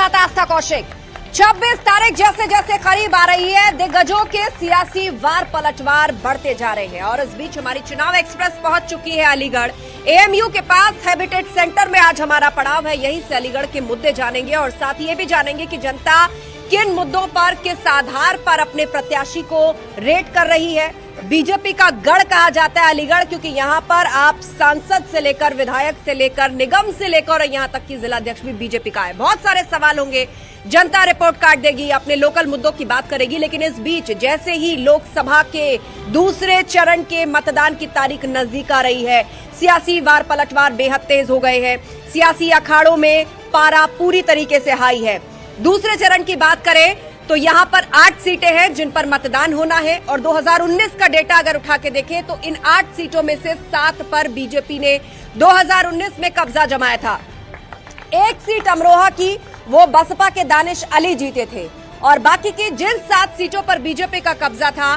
साथ आस्था कौशिक। 26 तारीख जैसे जैसे करीब आ रही है, दिग्गजों के सियासी वार पलटवार बढ़ते जा रहे हैं और इस बीच हमारी चुनाव एक्सप्रेस पहुंच चुकी है अलीगढ़। एएमयू के पास हैबिटेट सेंटर में आज हमारा पड़ाव है। यहीं से अलीगढ़ के मुद्दे जानेंगे और साथ ये भी जानेंगे कि जनता किन मुद्दों पर, किस आधार पर अपने प्रत्याशी को रेट कर रही है। बीजेपी का गढ़ कहा जाता है अलीगढ़, क्योंकि यहां पर आप सांसद से लेकर विधायक से लेकर निगम से लेकर और यहां तक कि जिलाध्यक्ष भी बीजेपी का है। बहुत सारे सवाल होंगे, जनता रिपोर्ट कार्ड देगी, अपने लोकल मुद्दों की बात करेगी। लेकिन इस बीच जैसे ही लोकसभा के दूसरे चरण के मतदान की तारीख नजदीक आ रही है, सियासी वार पलटवार बेहद तेज हो गए हैं। सियासी अखाड़ों में पारा पूरी तरीके से हाई है। दूसरे चरण की बात करें तो यहां पर 8 सीटें हैं जिन पर मतदान होना है और 2019 का डेटा अगर उठा के देखें तो इन 8 सीटों में से 7 पर बीजेपी ने 2019 में कब्जा जमाया था। एक सीट अमरोहा की वो बसपा के दानिश अली जीते थे और बाकी की जिन 7 सीटों पर बीजेपी का कब्जा था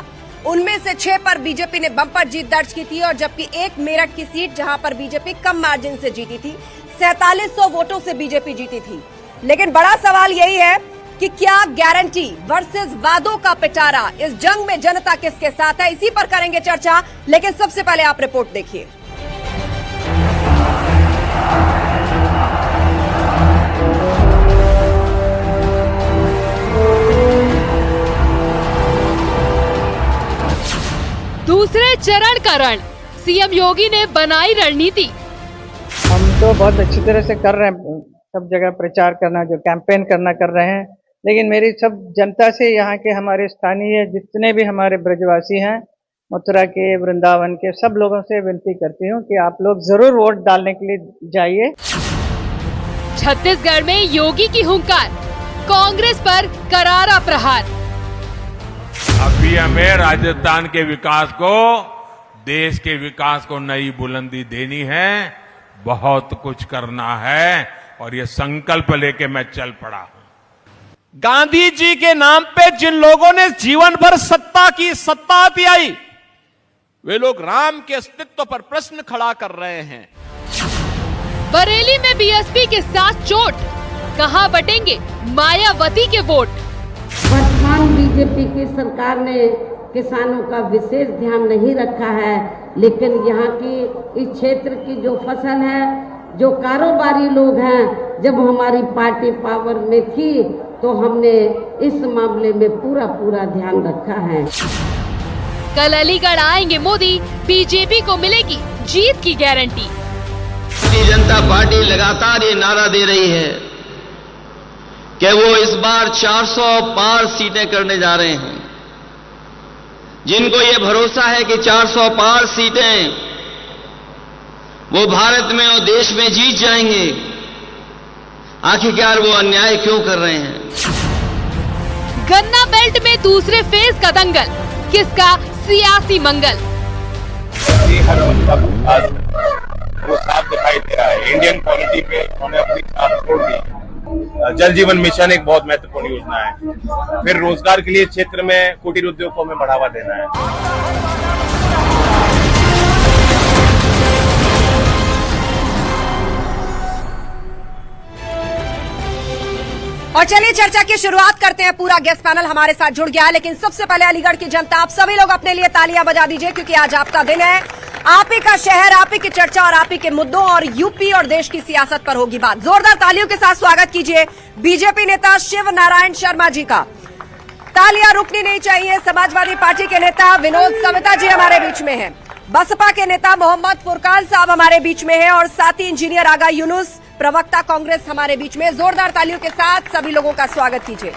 उनमें से 6 पर बीजेपी ने बम्पर जीत दर्ज की थी और जबकि एक मेरठ की सीट जहां पर बीजेपी कम मार्जिन से जीती थी, 4700 वोटों से बीजेपी जीती थी। लेकिन बड़ा सवाल यही है कि क्या गारंटी वर्सेस वादों का पिटारा, इस जंग में जनता किसके साथ है, इसी पर करेंगे चर्चा। लेकिन सबसे पहले आप रिपोर्ट देखिए। दूसरे चरण का रण, सीएम योगी ने बनाई रणनीति। हम तो बहुत अच्छी तरह से कर रहे हैं, सब जगह प्रचार करना, जो कैंपेन करना कर रहे हैं। लेकिन मेरी सब जनता से, यहाँ के हमारे स्थानीय जितने भी हमारे ब्रजवासी हैं, मथुरा के, वृंदावन के, सब लोगों से विनती करती हूँ कि आप लोग जरूर वोट डालने के लिए जाइए। छत्तीसगढ़ में योगी की हुंकार, कांग्रेस पर करारा प्रहार। अभी हमें राजस्थान के विकास को, देश के विकास को नई बुलंदी देनी है, बहुत कुछ करना है और ये संकल्प लेके मैं चल पड़ा हूं। गांधी जी के नाम पे जिन लोगों ने जीवन भर सत्ता की सत्ता दिलाई, वे लोग राम के अस्तित्व पर प्रश्न खड़ा कर रहे हैं। बरेली में बीएसपी के साथ चोट, कहां बटेंगे मायावती के वोट। वर्तमान बीजेपी की सरकार ने किसानों का विशेष ध्यान नहीं रखा है, लेकिन यहाँ की इस क्षेत्र की जो फसल है, जो कारोबारी लोग हैं, जब हमारी पार्टी पावर में थी तो हमने इस मामले में पूरा ध्यान रखा है। कल अलीगढ़ आएंगे मोदी, बीजेपी को मिलेगी जीत की गारंटी। भारतीय जनता पार्टी लगातार ये नारा दे रही है कि वो इस बार 400 पार सीटें करने जा रहे हैं। जिनको ये भरोसा है कि 400 पार सीटें वो भारत में और देश में जीत जाएंगे, आखिरकार वो अन्याय क्यों कर रहे हैं। गन्ना बेल्ट में दूसरे फेज का दंगल, किसका सियासी मंगल। हर बंदा आज वो साफ दिखाई दे रहा है। इंडियन पॉलिटी पे उन्होंने अपनी छाप छोड़ दी। जल जीवन मिशन एक बहुत महत्वपूर्ण योजना है। फिर रोजगार के लिए क्षेत्र में कुटीर उद्योगों में बढ़ावा देना है। और चलिए चर्चा की शुरुआत करते हैं। पूरा गेस्ट पैनल हमारे साथ जुड़ गया है, लेकिन सबसे पहले अलीगढ़ की जनता, आप सभी लोग अपने लिए तालियां बजा दीजिए क्योंकि आज आपका दिन है। आप ही का शहर, आप ही की चर्चा और आप ही के मुद्दों और यूपी और देश की सियासत पर होगी बात। जोरदार तालियों के साथ स्वागत कीजिए बीजेपी नेता शिव नारायण शर्मा जी का। तालियां रुकनी नहीं चाहिए। समाजवादी पार्टी के नेता विनोद सविता जी हमारे बीच में हैं। बसपा के नेता मोहम्मद फुरकान साहब हमारे बीच में हैं और साथ ही इंजीनियर आगा यूनुस, प्रवक्ता कांग्रेस हमारे बीच में। जोरदार तालियों के साथ सभी लोगों का स्वागत कीजिए।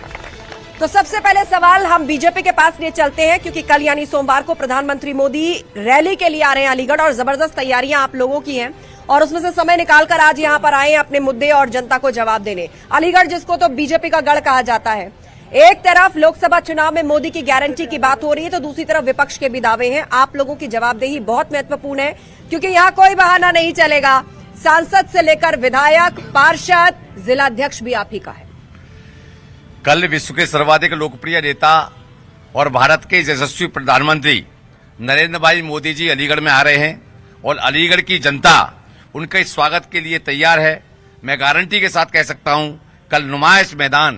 तो सबसे पहले सवाल हम बीजेपी के पास ले चलते हैं क्योंकि कल यानी सोमवार को प्रधानमंत्री मोदी रैली के लिए आ रहे हैं अलीगढ़ और जबरदस्त तैयारियां आप लोगों की हैं और उसमें से समय निकालकर आज यहां पर आए हैं अपने मुद्दे और जनता को जवाब देने। अलीगढ़ जिसको तो बीजेपी का गढ़ कहा जाता है, एक तरफ लोकसभा चुनाव में मोदी की गारंटी की बात हो रही है तो दूसरी तरफ विपक्ष के भी दावे हैं। आप लोगों की जवाबदेही बहुत महत्वपूर्ण है क्योंकि यहाँ कोई बहाना नहीं चलेगा। सांसद से लेकर विधायक, पार्षद, जिलाध्यक्ष भी आप ही का है। कल विश्व के सर्वाधिक लोकप्रिय नेता और भारत के यशस्वी प्रधानमंत्री नरेंद्र भाई मोदी जी अलीगढ़ में आ रहे हैं और अलीगढ़ की जनता उनके स्वागत के लिए तैयार है। मैं गारंटी के साथ कह सकता हूं कल नुमाइश मैदान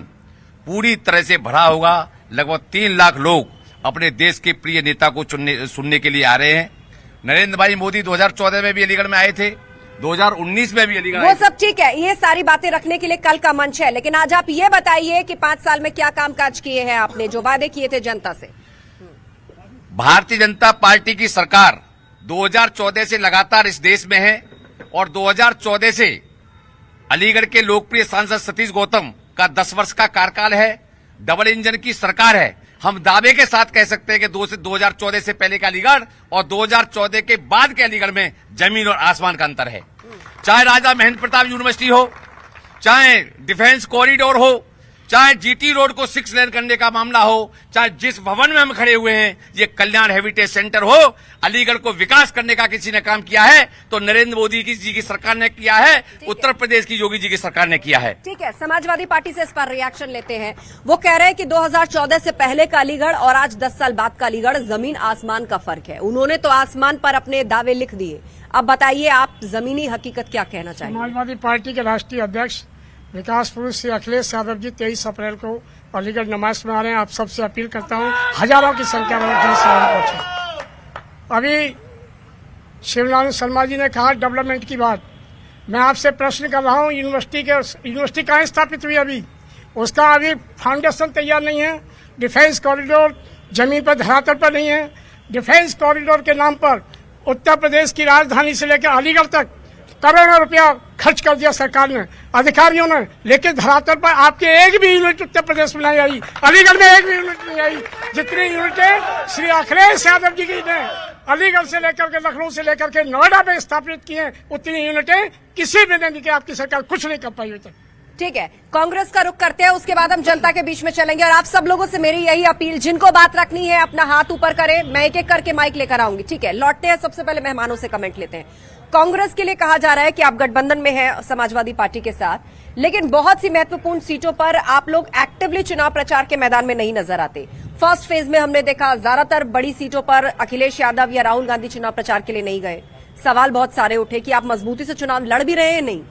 पूरी तरह से भरा होगा। लगभग 3 लाख लोग अपने देश के प्रिय नेता को सुनने के लिए आ रहे हैं। नरेंद्र भाई मोदी 2014 में भी अलीगढ़ में आए थे, 2019 में भी अलीगढ़ वो सब ठीक है, ये सारी बातें रखने के लिए कल का मंच है, लेकिन आज आप ये बताइए कि 5 साल में क्या कामकाज किए हैं आपने, जो वादे किए थे जनता से। भारतीय जनता पार्टी की सरकार 2014 से लगातार इस देश में है और 2014 से अलीगढ़ के लोकप्रिय सांसद सतीश गौतम का 10 वर्ष का कार्यकाल है। डबल इंजन की सरकार है। हम दावे के साथ कह सकते हैं कि 2014 से पहले का अलीगढ़ और 2014 के बाद के अलीगढ़ में जमीन और आसमान का अंतर है। चाहे राजा महेंद्र प्रताप यूनिवर्सिटी हो, चाहे डिफेंस कॉरिडोर हो, चाहे जीटी रोड को 6 लेन करने का मामला हो, चाहे जिस भवन में हम खड़े हुए हैं ये कल्याण हेरिटेज सेंटर हो, अलीगढ़ को विकास करने का किसी ने काम किया है तो नरेंद्र मोदी जी की सरकार ने किया है, उत्तर प्रदेश की योगी जी की सरकार ने किया है। ठीक है, समाजवादी पार्टी से इस पर रिएक्शन लेते हैं। वो कह रहे हैं कि 2014 से पहले का अलीगढ़ और आज 10 साल बाद का अलीगढ़ जमीन आसमान का फर्क है। उन्होंने तो आसमान पर अपने दावे लिख दिए। अब बताइए आप जमीनी हकीकत क्या कहना चाहिए। समाजवादी पार्टी के राष्ट्रीय अध्यक्ष विकास पुरुष श्री अखिलेश यादव जी 23 अप्रैल को अलीगढ़ नमाज में आ रहे हैं। आप सबसे अपील करता हूं हजारों की संख्या में पहुंचे। अभी शिवनारायण शर्मा जी ने कहा डेवलपमेंट की बात, मैं आपसे प्रश्न कर रहा हूं यूनिवर्सिटी कहाँ स्थापित हुई अभी, उसका अभी फाउंडेशन तैयार नहीं है। डिफेंस कॉरिडोर जमीन पर धरातल पर नहीं है। डिफेंस कॉरिडोर के नाम पर उत्तर प्रदेश की राजधानी से लेकर अलीगढ़ तक करोड़ों रुपया खर्च कर दिया सरकार ने, अधिकारियों ने, लेकिन धरातल पर आपके एक भी यूनिट उत्तर प्रदेश में नहीं आई, अलीगढ़ में एक भी यूनिट नहीं आई। जितनी यूनिटें श्री अखिलेश यादव जी की ने अलीगढ़ से लेकर के लखनऊ से लेकर के नोएडा में स्थापित की हैं, उतनी यूनिटें किसी भी नहीं की आपकी सरकार कुछ नहीं कर पाई अभी तक। ठीक है, कांग्रेस का रुख करते हैं, उसके बाद हम जनता के बीच में चलेंगे। और आप सब लोगों से मेरी यही अपील, जिनको बात रखनी है अपना हाथ ऊपर करें, मैं एक एक करके माइक लेकर आऊंगी। ठीक है, लौटते हैं, सबसे पहले मेहमानों से कमेंट लेते हैं। कांग्रेस के लिए कहा जा रहा है कि आप गठबंधन में हैं समाजवादी पार्टी के साथ, लेकिन बहुत सी महत्वपूर्ण सीटों पर आप लोग एक्टिवली चुनाव प्रचार के मैदान में नहीं नजर आते। फर्स्ट फेज में हमने देखा ज्यादातर बड़ी सीटों पर अखिलेश यादव या राहुल गांधी चुनाव प्रचार के लिए नहीं गए। सवाल बहुत सारे उठे कि आप मजबूती से चुनाव लड़ भी रहे हैं नहीं।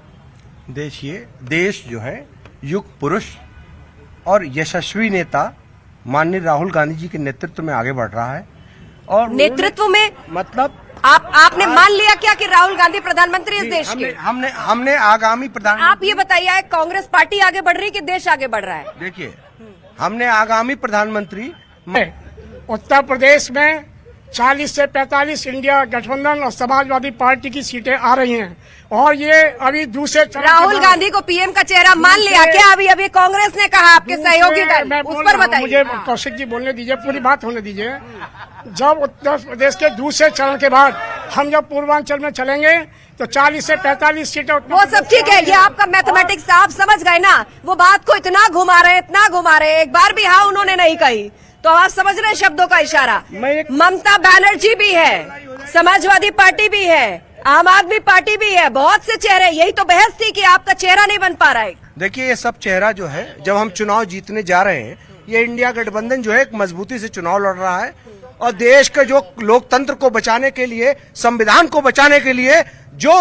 देखिए, देश जो है युग पुरुष और यशस्वी नेता माननीय राहुल गांधी जी के नेतृत्व में आगे बढ़ रहा है। और नेतृत्व में मतलब आपने मान लिया क्या कि राहुल गांधी प्रधानमंत्री इस देश के? हमने आगामी प्रधानमंत्री, आप ये बताइए, कांग्रेस पार्टी आगे बढ़ रही है कि देश आगे बढ़ रहा है? देखिए, हमने आगामी प्रधानमंत्री उत्तर प्रदेश में 40 से 45 इंडिया गठबंधन और समाजवादी पार्टी की सीटें आ रही हैं और ये अभी दूसरे राहुल गांधी को पीएम का चेहरा मान लिया क्या? अभी कांग्रेस ने कहा आपके सहयोगी दल, उस पर बताइए। मुझे कौशिक जी बोलने दीजिए, पूरी बात होने दीजिए। जब उत्तर प्रदेश के दूसरे चरण के बाद हम जब पूर्वांचल में चलेंगे तो 40 से 45 सीटें, वो सब ठीक है, ये आपका मैथमेटिक्स आप समझ गए ना। वो बात को इतना घुमा रहे हैं, एक बार भी हाँ उन्होंने नहीं कही, तो आप समझ रहे हैं शब्दों का इशारा। ममता बनर्जी भी है, समाजवादी पार्टी भी है, आम आदमी पार्टी भी है, बहुत से चेहरे। यही तो बहस थी कि आपका चेहरा नहीं बन पा रहा है। देखिए, ये सब चेहरा जो है, जब हम चुनाव जीतने जा रहे हैं, ये इंडिया गठबंधन जो है एक मजबूती से चुनाव लड़ रहा है और देश के जो लोकतंत्र को बचाने के लिए, संविधान को बचाने के लिए जो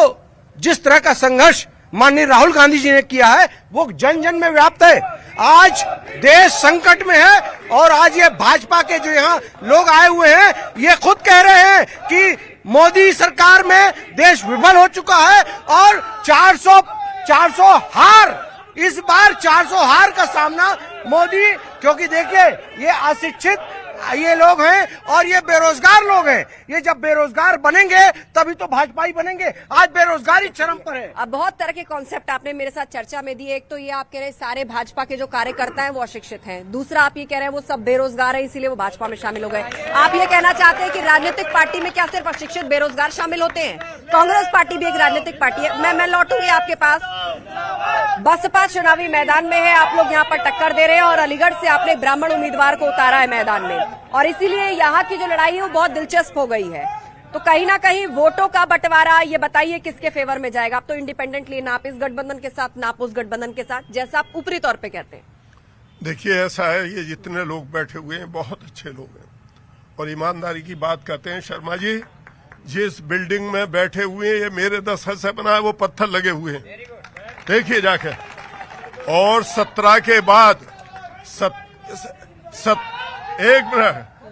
जिस तरह का संघर्ष माननीय राहुल गांधी जी ने किया है वो जन जन में व्याप्त है। आज देश संकट में है और आज ये भाजपा के जो यहाँ लोग आए हुए हैं ये खुद कह रहे हैं कि मोदी सरकार में देश विफल हो चुका है और 400 हार, इस बार 400 हार का सामना मोदी, क्योंकि देखिए ये अशिक्षित ये लोग हैं और ये बेरोजगार लोग हैं। ये जब बेरोजगार बनेंगे तभी तो भाजपा ही बनेंगे। आज बेरोजगारी चरम पर है। अब बहुत तरह के कॉन्सेप्ट आपने मेरे साथ चर्चा में दिए। एक तो ये आप कह रहे हैं सारे भाजपा के जो कार्यकर्ता हैं वो अशिक्षित हैं, दूसरा आप ये कह रहे हैं वो सब बेरोजगार है इसीलिए वो भाजपा में शामिल हो गए। आप ये कहना चाहते हैं कि राजनीतिक पार्टी में क्या सिर्फ अशिक्षित बेरोजगार शामिल होते हैं? कांग्रेस पार्टी भी एक राजनीतिक पार्टी है। मैं लौटूंगी आपके पास। बसपा चुनावी मैदान में है, आप लोग यहाँ पर टक्कर दे रहे हैं और अलीगढ़ से आपने ब्राह्मण उम्मीदवार को उतारा है मैदान में और इसीलिए यहाँ की जो लड़ाई है वो बहुत दिलचस्प हो गई है। तो कहीं ना कहीं वोटों का बंटवारा, ये बताइए किसके फेवर में जाएगा? आप तो इंडिपेंडेंटली ना आप इस गठबंधन के साथ ना आप उस गठबंधन के साथ, जैसा आप ऊपरी तौर पे कहते हैं। देखिए, ऐसा है, ये जितने लोग बैठे हुए हैं बहुत अच्छे लोग हैं और ईमानदारी की बात करते हैं। शर्मा जी जिस बिल्डिंग में बैठे हुए हैं ये मेरे 10 हाथ से बना है, वो पत्थर लगे हुए हैं, देखिए जाके। और 17 के बाद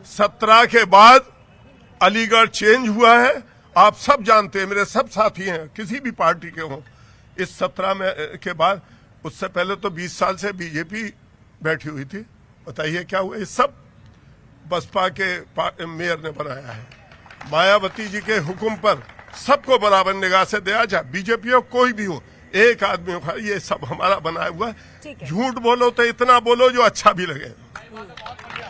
17 के बाद अलीगढ़ चेंज हुआ है। आप सब जानते हैं, मेरे सब साथी हैं, किसी भी पार्टी के हों। इस 17 में के बाद, उससे पहले तो 20 साल से बीजेपी बैठी हुई थी। बताइए क्या हुआ? ये सब बसपा के मेयर ने बनाया है। मायावती जी के हुक्म पर सबको बराबर निगाह से दिया जाए, बीजेपी हो कोई भी हो, एक आदमी हो, ये सब हमारा बनाया हुआ है। झूठ बोलो तो इतना बोलो जो अच्छा भी लगे।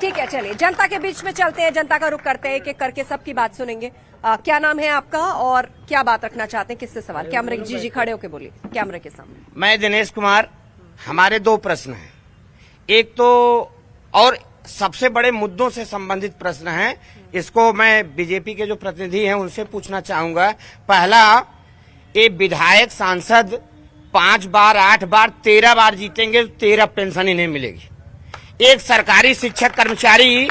ठीक है, चलिए जनता के बीच में चलते हैं, जनता का रुख करते हैं, एक एक करके सबकी बात सुनेंगे। क्या नाम है आपका और क्या बात रखना चाहते हैं, किससे सवाल? कैमरे जी खड़े होके बोलिए कैमरे के सामने। मैं दिनेश कुमार। हमारे 2 प्रश्न हैं। एक तो और सबसे बड़े मुद्दों से संबंधित प्रश्न है, इसको मैं बीजेपी के जो प्रतिनिधि हैं उनसे पूछना चाहूंगा। पहला, ये विधायक सांसद 5 बार 8 बार 13 बार जीतेंगे, 13 पेंशन इन्हें मिलेगी। एक सरकारी शिक्षक कर्मचारी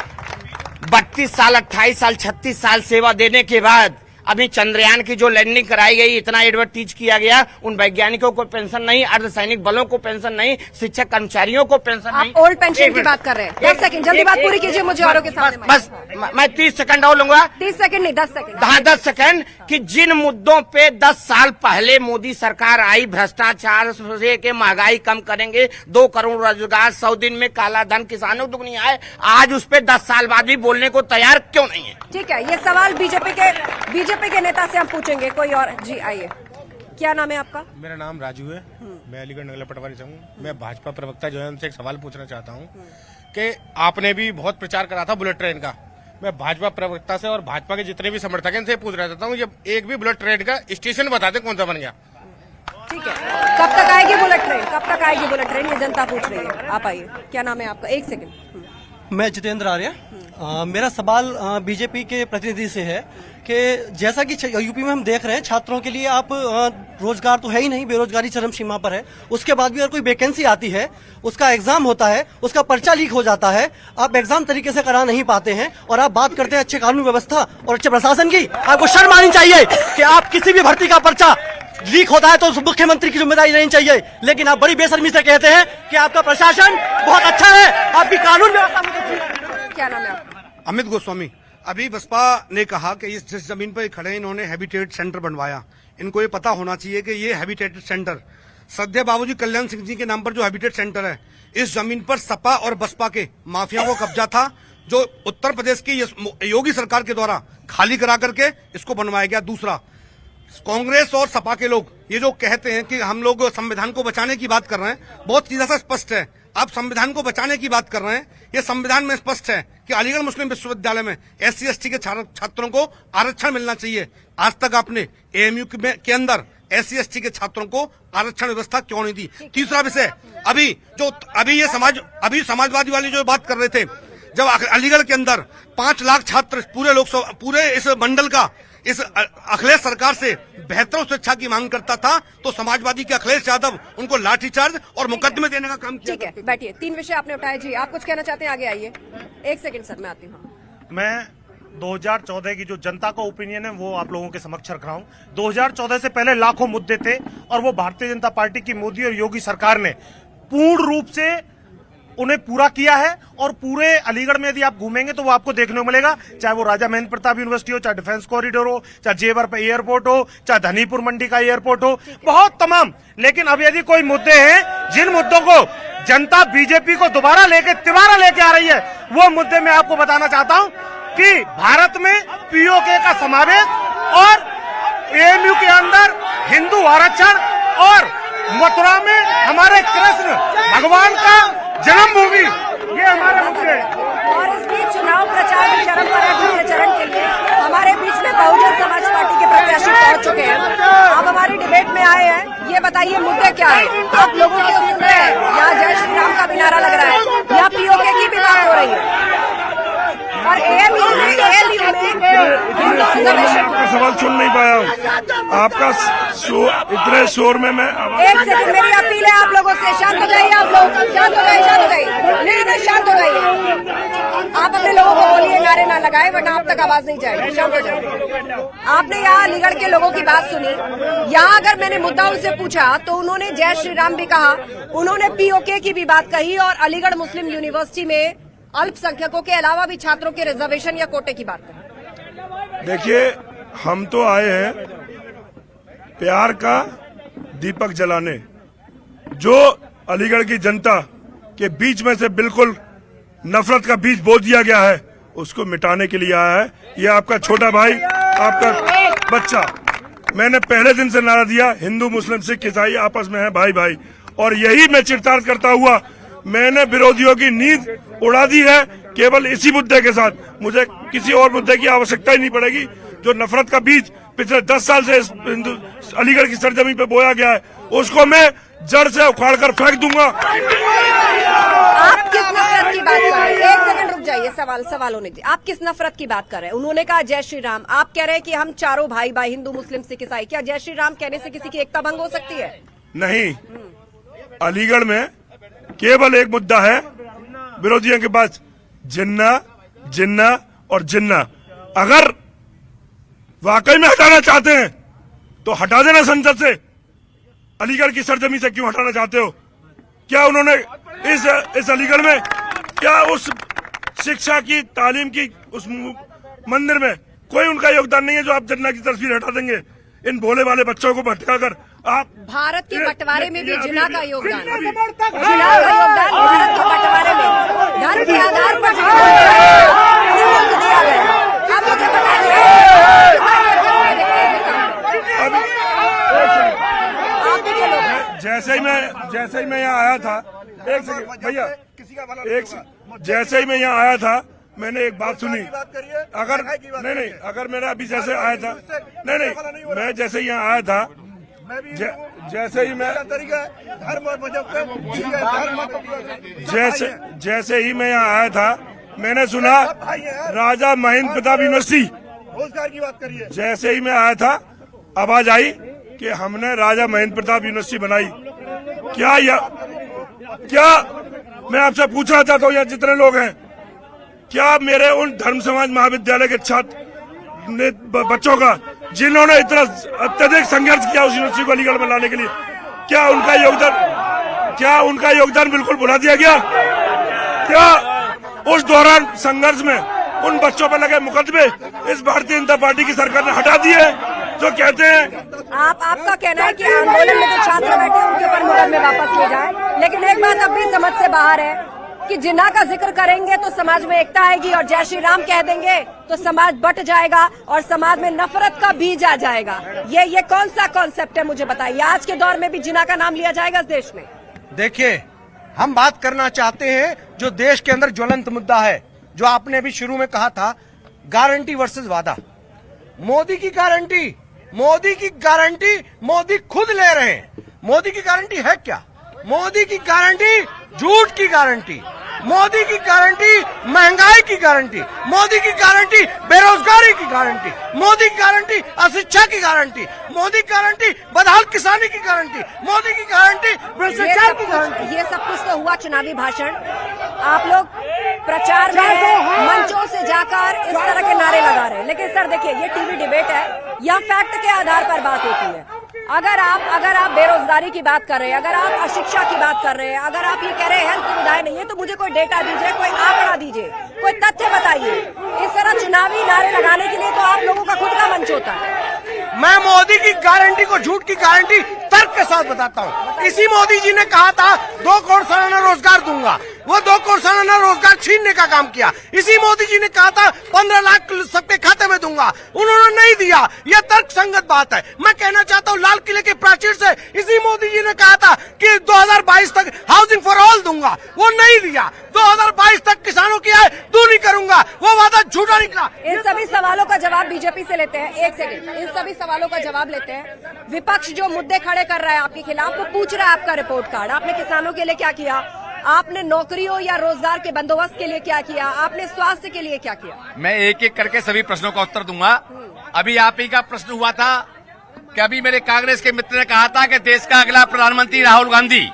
32 साल 28 साल 36 साल सेवा देने के बाद अभी चंद्रयान की जो लैंडिंग कराई गई, इतना एडवर्टीज किया गया, उन वैज्ञानिकों को पेंशन नहीं, अर्धसैनिक बलों को पेंशन नहीं, शिक्षक कर्मचारियों को पेंशन नहीं। आप ओल्ड पेंशन की बात कर रहे हैं। 10 सेकंड जल्दी बात पूरी कीजिए, मुझे औरों के सामने। बस मैं 30 सेकंड और लूंगा। 30 सेकंड नहीं, 10 सेकंड। हाँ, 10 सेकंड। कि जिन मुद्दों पे 10 साल पहले मोदी सरकार आई, भ्रष्टाचार से के महंगाई कम करेंगे, 2 करोड़ रोजगार, 100 दिन में काला धन, किसानों को दुगनी आए, आज उस पे 10 साल बाद भी बोलने को तैयार क्यों नहीं है? ठीक है, ये सवाल बीजेपी के नेता से हम पूछेंगे। कोई और? जी आइए, क्या नाम है आपका? मेरा नाम राजू है। मैं अलीगढ़ नगला पटवारी से हूँ। मैं भाजपा प्रवक्ता जो है उनसे एक सवाल पूछना चाहता हूँ कि आपने भी बहुत प्रचार करा था बुलेट ट्रेन का। मैं भाजपा प्रवक्ता से और भाजपा के जितने भी समर्थक हैं इनसे पूछ रहा था हूँ, ये एक भी बुलेट ट्रेन का स्टेशन बता दें कौन सा बन गया। ठीक है, कब तक आएगी बुलेट ट्रेन? कब तक आएगी बुलेट ट्रेन? ये जनता पूछ रही है। आप आइए, क्या नाम है आपका? 1 सेकंड। मैं जितेंद्र आर्य। मेरा सवाल बीजेपी के प्रतिनिधि से है कि जैसा कि यूपी में हम देख रहे हैं, छात्रों के लिए आप रोजगार तो है ही नहीं, बेरोजगारी चरम सीमा पर है। उसके बाद भी अगर कोई वैकेंसी आती है, उसका एग्जाम होता है, उसका पर्चा लीक हो जाता है, आप एग्जाम तरीके से करा नहीं पाते हैं, और आप बात करते हैं अच्छे कानून व्यवस्था और अच्छे प्रशासन की। आपको शर्म आनी चाहिए कि आप किसी भी भर्ती का पर्चा लीक होता है तो मुख्यमंत्री की जिम्मेदारी लेनी चाहिए, लेकिन आप बड़ी बेशर्मी से कहते हैं कि आपका प्रशासन बहुत अच्छा है, आपकी कानून व्यवस्था। क्या नाम है आपका? अमित गोस्वामी। अभी बसपा ने कहा कि इस जिस जमीन पर खड़े इन्होंने हैबिटेट सेंटर बनवाया, इनको ये पता होना चाहिए कि ये हैबिटेट सेंटर श्रद्धेय बाबूजी कल्याण सिंह जी के नाम पर जो हैबिटेट सेंटर है, इस जमीन पर सपा और बसपा के माफियाओं को कब्जा था, जो उत्तर प्रदेश की योगी सरकार के द्वारा खाली करा करके इसको बनवाया गया। दूसरा, कांग्रेस और सपा के लोग ये जो कहते हैं कि हम लोग संविधान को बचाने की बात कर रहे हैं, बहुत सीधा सा स्पष्ट है। आप संविधान को बचाने की बात कर रहे हैं, ये संविधान में स्पष्ट है कि अलीगढ़ मुस्लिम विश्वविद्यालय में SC/ST के छात्रों को आरक्षण मिलना चाहिए। आज तक आपने AMU के अंदर SC/ST के छात्रों को आरक्षण व्यवस्था क्यों नहीं दी? तीसरा विषय, अभी समाजवादी वाली जो बात कर रहे थे, जब अलीगढ़ के अंदर 5 लाख छात्र पूरे इस मंडल का इस अखिलेश सरकार से बेहतर शिक्षा की मांग करता था, तो समाजवादी के अखिलेश यादव उनको लाठीचार्ज और मुकदमे देने का काम किया। ठीक है, बैठिए। 3 विषय आपने उठाए। जी, आप कुछ कहना चाहते हैं? आगे आइए। 1 सेकंड सर, मैं आती हूँ। मैं 2014 की जो जनता का ओपिनियन है वो आप लोगों के समक्ष रख रहा हूँ। 2014 से पहले लाखों मुद्दे थे और वो भारतीय जनता पार्टी की मोदी और योगी सरकार ने पूर्ण रूप से उन्हें पूरा किया है। और पूरे अलीगढ़ में यदि आप घूमेंगे तो वो आपको देखने को मिलेगा, चाहे वो राजा महेंद्र प्रताप यूनिवर्सिटी हो, चाहे डिफेंस कॉरिडोर हो, चाहे जेवर पे एयरपोर्ट हो, चाहे धनीपुर मंडी का एयरपोर्ट हो, बहुत तमाम। लेकिन अब यदि कोई मुद्दे हैं जिन मुद्दों को जनता बीजेपी को तिबारा लेके आ रही है, वो मुद्दे मैं आपको बताना चाहता हूं कि भारत में POK का समावेश और AMU के अंदर हिंदू आरक्षण और मथुरा में हमारे कृष्ण भगवान का जन्मभूमि, ये हमारे मुद्दे हैं। और इस बीच चुनाव प्रचार में चरम पर है। दूसरे चरण के लिए हमारे बीच में बहुजन समाज पार्टी के प्रत्याशी पहुंच चुके हैं। आप हमारी डिबेट में आए हैं, ये बताइए मुद्दे क्या है? आप लोगों को सुन रहे हैं, यहाँ जय श्री राम का भी नारा लग रहा है, यहाँ POK की भी बात हो रही है। और AMU में आपका सवाल सुन नहीं पाया हूँ। आपका इतने शोर में मैं एक सेकंड, मेरी अपील है आप लोगों से, शांत हो जाइए आप लोग, शांत हो जाइए, शांत हो जाइए, नहीं शांत हो जाइए। आप अपने लोगों को बोलिए नारे ना लगाए, वरना आप तक आवाज नहीं जाएगी। शांत हो जाइए। आपने यहाँ अलीगढ़ के लोगों की बात सुनी। यहाँ अगर मैंने मुद्दा उनसे पूछा तो उन्होंने जय श्री राम भी कहा, उन्होंने POK की भी बात कही और अलीगढ़ मुस्लिम यूनिवर्सिटी में अल्पसंख्यकों के अलावा भी छात्रों के रिजर्वेशन या कोटे की बात कही। देखिए, हम तो आए हैं प्यार का दीपक जलाने। जो अलीगढ़ की जनता के बीच में से बिल्कुल नफरत का बीज बो दिया गया है, उसको मिटाने के लिए आया है। ये आपका छोटा भाई, आपका बच्चा। मैंने पहले दिन से नारा दिया, हिंदू मुस्लिम सिख ईसाई आपस में है भाई भाई, और यही मैं चिरतार्थ करता हुआ मैंने विरोधियों की नींद उड़ा दी है। केवल इसी मुद्दे के साथ मुझे किसी और मुद्दे की आवश्यकता ही नहीं पड़ेगी। जो नफरत का बीज पिछले 10 साल से इस अलीगढ़ की सरजमी पे बोया गया है, उसको मैं जड़ से उखाड़ कर फेंक दूंगा। आप किस नफरत की बात कर रहे हैं? एक सेकंड रुक जाइए, सवाल होने दीजिए। आप किस नफरत की बात कर रहे हैं? उन्होंने कहा जय श्री राम, आप कह रहे हैं कि हम चारों भाई भाई, हिंदू मुस्लिम सिख ईसाई। क्या जय श्री राम कहने से किसी की एकता भंग हो सकती है? नहीं, अलीगढ़ में केवल एक मुद्दा है विरोधियों के पास, जिन्ना जिन्ना और जिन्ना। अगर वाकई में हटाना चाहते हैं तो हटा देना संसद से। अलीगढ़ की सरजमी से क्यों हटाना चाहते हो? क्या उन्होंने इस अलीगढ़ में क्या उस शिक्षा की तालीम की उस मंदिर में कोई उनका योगदान नहीं है जो आप जिन्ना की तस्वीर हटा देंगे? इन भोले वाले बच्चों को भटकाकर आप भारत के बंटवारे में भी जिन्ना का योगदान, भारत के बंटवारे में धर्म के आधार पर दिया गया। आप मुझे बताइए, जैसे ही मैं यहाँ आया था, एक सेकंड भैया, जैसे ही मैं यहाँ आया था मैंने एक बात सुनी। अगर नहीं, अगर मैंने अभी जैसे आया था, नहीं, मैं जैसे यहाँ आया था, जैसे ही मैं यहाँ आया था, मैंने सुना राजा महेंद्र प्रताप यूनिवर्सिटी। रोजगार की बात करिए। जैसे ही मैं आया था, आवाज आई कि हमने राजा महेंद्र प्रताप यूनिवर्सिटी बनाई। क्या मैं आपसे पूछना चाहता हूँ, यहाँ जितने लोग हैं, क्या मेरे उन धर्म समाज महाविद्यालय के छात्र बच्चों का, जिन्होंने इतना अत्यधिक संघर्ष किया उस यूनिवर्सिटी को अलीगढ़ में लाने के लिए, क्या उनका योगदान बिल्कुल भुला दिया गया? क्या उस दौरान संघर्ष में उन बच्चों पर लगे मुकदमे इस भारतीय जनता पार्टी की सरकार ने हटा दिए? जो कहते हैं आपका कहना है कि आंदोलन में जो छात्र बैठे उनके ऊपर मुकदमे वापस ले जाए, लेकिन एक बात अब भी समझ से बाहर है कि जिन्ना का जिक्र करेंगे तो समाज में एकता आएगी, और जय श्री राम कह देंगे तो समाज बट जाएगा और समाज में नफरत का बीज आ जाएगा। ये कौन सा कॉन्सेप्ट है, मुझे बताइए? आज के दौर में भी जिन्ना का नाम लिया जाएगा इस देश में? देखिए, हम बात करना चाहते हैं जो देश के अंदर ज्वलंत मुद्दा है, जो आपने अभी शुरू में कहा था, गारंटी वर्सेस वादा। मोदी की गारंटी मोदी खुद ले रहे हैं। मोदी की गारंटी है क्या? मोदी की गारंटी झूठ की गारंटी, मोदी की गारंटी महंगाई की गारंटी, मोदी की गारंटी बेरोजगारी की गारंटी, मोदी की गारंटी अशिक्षा की गारंटी, मोदी की गारंटी बदहाल किसानी की गारंटी, मोदी की गारंटी भ्रष्टाचार की गारंटी। ये सब कुछ तो हुआ चुनावी भाषण। आप लोग प्रचार में मंचों से जाकर इस तरह के नारे लगा रहे हैं, लेकिन सर देखिए, ये टीवी डिबेट है, यह फैक्ट के आधार पर बात होती है। अगर आप बेरोजगारी की बात कर रहे हैं, अगर आप अशिक्षा की बात कर रहे हैं, अगर आप ये कह रहे हैं हेल्थ सुविधाएं नहीं है, तो मुझे कोई डेटा दीजिए, कोई आंकड़ा दीजिए, कोई तथ्य बताइए। इस तरह चुनावी नारे लगाने के लिए तो आप लोगों का खुद का मंच होता है। मैं मोदी की गारंटी को झूठ की गारंटी तर्क के साथ बताता हूँ। इसी मोदी जी ने कहा था 2 करोड़ सालाना रोजगार दूंगा, वो 2 करोड़ सालाना रोजगार छीनने का काम किया। इसी मोदी जी ने कहा था 15 लाख सबके खाते में दूंगा, उन्होंने नहीं दिया। यह तर्क संगत बात है। मैं कहना चाहता हूँ, लाल किले के प्राचीर से इसी मोदी जी ने कहा था कि 2022 तक हाउसिंग फॉर ऑल दूंगा, वो नहीं दिया। 2022 तक किसानों की आय दूनी करूंगा, वो वादा झूठा निकला। इन सभी सवालों का जवाब बीजेपी से लेते हैं। एक सेकंड, इन सभी सवालों का जवाब लेते हैं। विपक्ष जो मुद्दे खड़े कर रहा है आपके खिलाफ, वो पूछ रहा है आपका रिपोर्ट कार्ड। आपने किसानों के लिए क्या किया? आपने नौकरियों या रोजगार के बंदोबस्त के लिए क्या किया, आपने स्वास्थ्य के लिए क्या किया? मैं एक एक करके सभी प्रश्नों का उत्तर दूंगा। अभी आप ही का प्रश्न हुआ था कि अभी मेरे कांग्रेस के मित्र ने कहा था कि देश का अगला प्रधानमंत्री राहुल गांधी,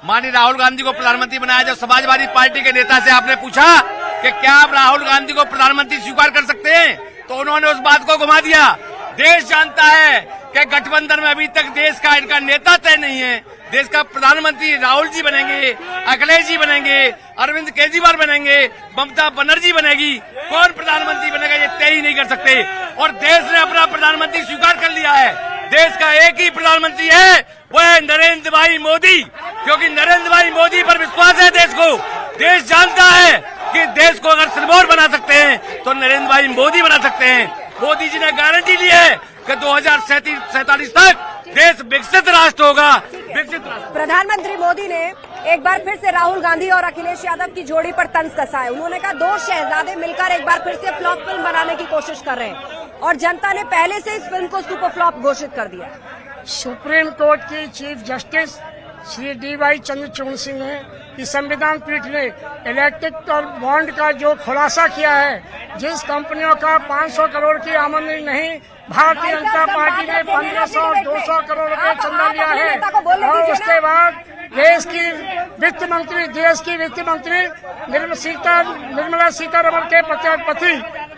माननीय राहुल गांधी को प्रधानमंत्री बनाया। जब समाजवादी पार्टी के नेता से आपने पूछा कि क्या आप राहुल गांधी को प्रधानमंत्री स्वीकार कर सकते हैं, तो उन्होंने उस बात को घुमा दिया। देश जानता है कि गठबंधन में अभी तक देश का इनका नेता तय नहीं है। देश का प्रधानमंत्री राहुल जी बनेंगे, अखिलेश जी बनेंगे, अरविंद केजरीवाल बनेंगे, ममता बनर्जी बनेगी, कौन प्रधानमंत्री बनेगा ये तय ही नहीं कर सकते। और देश ने अपना प्रधानमंत्री स्वीकार कर लिया है। देश का एक ही प्रधानमंत्री है, वो है नरेंद्र भाई मोदी, क्योंकि नरेंद्र भाई मोदी पर विश्वास है देश को। देश जानता है कि देश को अगर सिरमौर बना सकते हैं तो नरेंद्र भाई मोदी बना सकते हैं। मोदी जी ने गारंटी ली है कि 2047 तक देश विकसित राष्ट्र होगा। विकसित प्रधानमंत्री मोदी ने एक बार फिर से राहुल गांधी और अखिलेश यादव की जोड़ी पर तंज कसा है। उन्होंने कहा 2 शहजादे मिलकर एक बार फिर से फ्लॉप फिल्म बनाने की कोशिश कर रहे हैं और जनता ने पहले से इस फिल्म को सुपर फ्लॉप घोषित कर दिया। सुप्रीम कोर्ट की chief justice Shri D.Y. Chandrachud Singh ने कि संविधान पीठ ने इलेक्ट्रिक और बॉन्ड का जो खुलासा किया है, जिस कंपनियों का 500 करोड़ की आमदनी नहीं, भारतीय जनता पार्टी ने 1500 और 200 करोड़ रुपए चंदा लिया है। और उसके बाद देश की वित्त मंत्री निर्मला सीतारमण के पति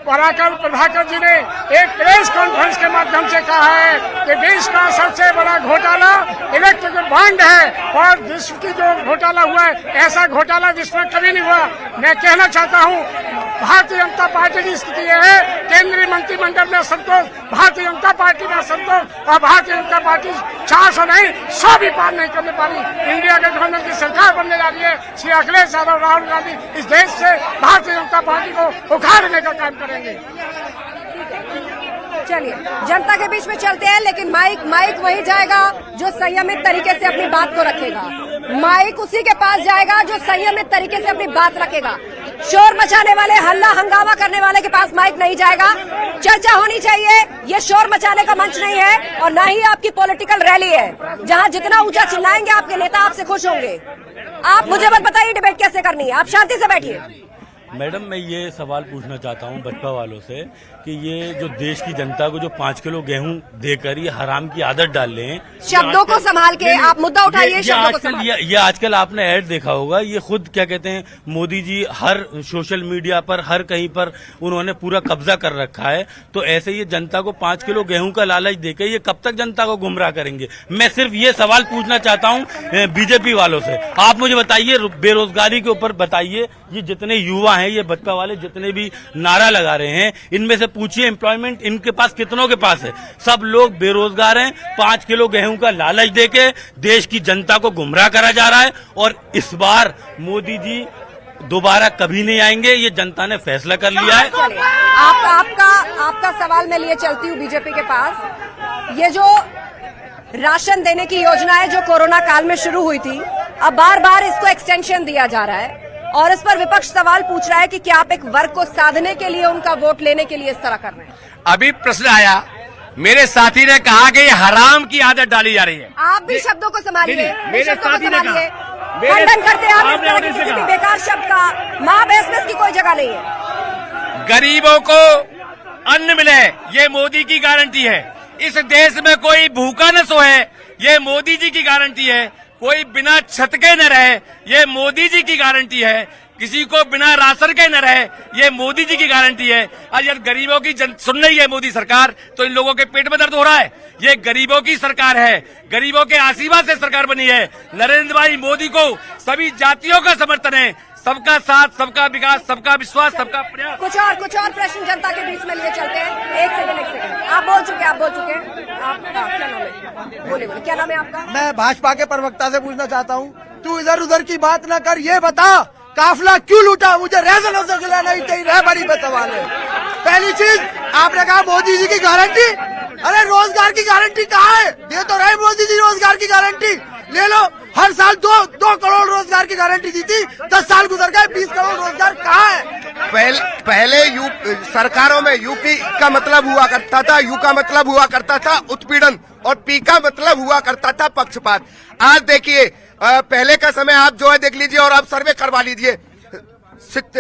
पराक्रम प्रभाकर जी ने एक प्रेस कॉन्फ्रेंस के माध्यम से कहा है कि विश्व का सबसे बड़ा घोटाला इलेक्ट्रिक बॉन्ड है और विश्व की जो घोटाला हुआ है, ऐसा घोटाला विश्व में कभी नहीं हुआ। मैं कहना चाहता हूँ, भारतीय जनता पार्टी की स्थिति यह है, केंद्रीय मंत्रिमंडल में संतोष, भारतीय जनता पार्टी में संतोष, और भारतीय जनता पार्टी 400 नहीं 100 भी पार नहीं करने पारी। इंडिया गठबंधन की सरकार बनने जा रही है। श्री अखिलेश यादव, राहुल गांधी इस देश से भारतीय जनता पार्टी को उखाड़ने का काम करेंगे। चलिए जनता के बीच में चलते हैं, लेकिन माइक वही जाएगा जो संयमित तरीके से अपनी बात को रखेगा। माइक उसी के पास जाएगा जो संयमित तरीके से अपनी बात रखेगा। शोर मचाने वाले, हल्ला हंगामा करने वाले के पास माइक नहीं जाएगा। चर्चा होनी चाहिए, ये शोर मचाने का मंच नहीं है और न ही आपकी पॉलिटिकल रैली है जहां जितना ऊंचा चिल्लाएंगे आपके नेता आपसे खुश होंगे। आप मुझे मत बताइए डिबेट कैसे करनी है, आप शांति से बैठिए। मैडम, मैं ये सवाल पूछना चाहता हूँ बसपा वालों से कि ये जो देश की जनता को जो 5 किलो गेहूं देकर ये हराम की आदत डाल रहे हैं, शब्दों को संभाल के आप मुद्दा उठाइए। शब्दों को संभाल। ये आजकल आपने ऐड देखा होगा, ये खुद क्या कहते हैं, मोदी जी हर सोशल मीडिया पर हर कहीं पर उन्होंने पूरा कब्जा कर रखा है। तो ऐसे ये जनता को 5 किलो गेहूं का लालच देकर ये कब तक जनता को गुमराह करेंगे? मैं सिर्फ ये सवाल पूछना चाहता हूँ बीजेपी वालों से। आप मुझे बताइए, बेरोजगारी के ऊपर बताइए, ये जितने युवा हैं, ये बसपा वाले जितने भी नारा लगा रहे हैं, इनमें से पूछिए एम्प्लॉयमेंट इनके पास कितनों के पास है? सब लोग बेरोजगार हैं। 5 किलो गेहूं का लालच देके देश की जनता को गुमराह करा जा रहा है। और इस बार मोदी जी दोबारा कभी नहीं आएंगे, ये जनता ने फैसला कर लिया है। आपका सवाल मैं लिए चलती हूँ बीजेपी के पास। ये जो राशन देने की योजना है जो कोरोना काल में शुरू हुई थी, अब बार बार इसको एक्सटेंशन दिया जा रहा है और इस पर विपक्ष सवाल पूछ रहा है कि क्या आप एक वर्ग को साधने के लिए, उनका वोट लेने के लिए इस तरह कर रहे हैं? अभी प्रश्न आया, मेरे साथी ने कहा कि ये हराम की आदत डाली जा रही है। आप भी शब्दों को संभालिए, मेरे साथी ने कहा, खंडन करते हैं आप इस तरह के किसी भी बेकार शब्द का। माँ बहस में इसकी कोई जगह नहीं है। गरीबों को अन्न मिले, ये मोदी की गारंटी है। इस देश में कोई भूखा न सोए, ये मोदी जी की गारंटी है। कोई बिना छत के न रहे, ये मोदी जी की गारंटी है। किसी को बिना राशन के न रहे, ये मोदी जी की गारंटी है। आज यार गरीबों की सुन रही है मोदी सरकार, तो इन लोगों के पेट में दर्द हो रहा है। ये गरीबों की सरकार है, गरीबों के आशीर्वाद से सरकार बनी है। नरेंद्र भाई मोदी को सभी जातियों का समर्थन है। सबका साथ, सबका विकास, सबका विश्वास, सबका प्रयास। कुछ और प्रश्न जनता के बीच में लिए चलते हैं। एक सेकंड। आप बोल चुके आपका क्या नाम है? बोले क्या नाम है आपका? मैं भाजपा के प्रवक्ता से पूछना चाहता हूँ, तू इधर उधर की बात न कर, ये बता काफिला क्यों लूटा? मुझे रेजन से गिला नहीं चाहिए, रहबरी पे सवाल है। पहली चीज आपने कहा मोदी जी की गारंटी, अरे रोजगार की गारंटी कहाँ है? दे तो रहे मोदी जी रोजगार की गारंटी, ले लो। हर साल 2 करोड़ रोजगार की गारंटी दी थी, 10 साल गुजर गए, 20 करोड़ रोजगार कहाँ है? पहले सरकारों में यूपी का मतलब हुआ करता था, यू का मतलब हुआ करता था उत्पीड़न, और पी का मतलब हुआ करता था पक्षपात। आज देखिए, पहले का समय आप जो है देख लीजिए और आप सर्वे करवा लीजिए।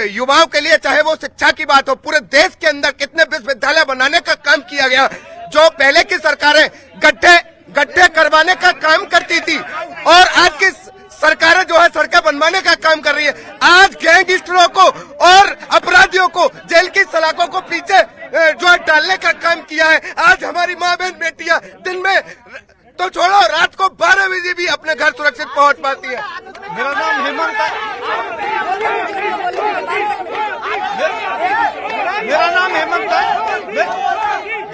युवाओं के लिए चाहे वो शिक्षा की बात हो, पूरे देश के अंदर कितने विश्वविद्यालय बनाने का काम किया गया। जो पहले की सरकारें गड्ढे करवाने का काम करती थी और आज की सरकारें जो है सड़कें बनवाने का काम कर रही है। आज गैंगस्टरों को और अपराधियों को जेल की सलाखों को पीछे जो है डालने का काम किया है। आज हमारी माँ बहन बेटियां दिन में तो छोड़ो, रात को 12 बजे भी अपने घर सुरक्षित पहुंच पाती है। मेरा नाम हेमंत है। मेरा नाम हेमंत है।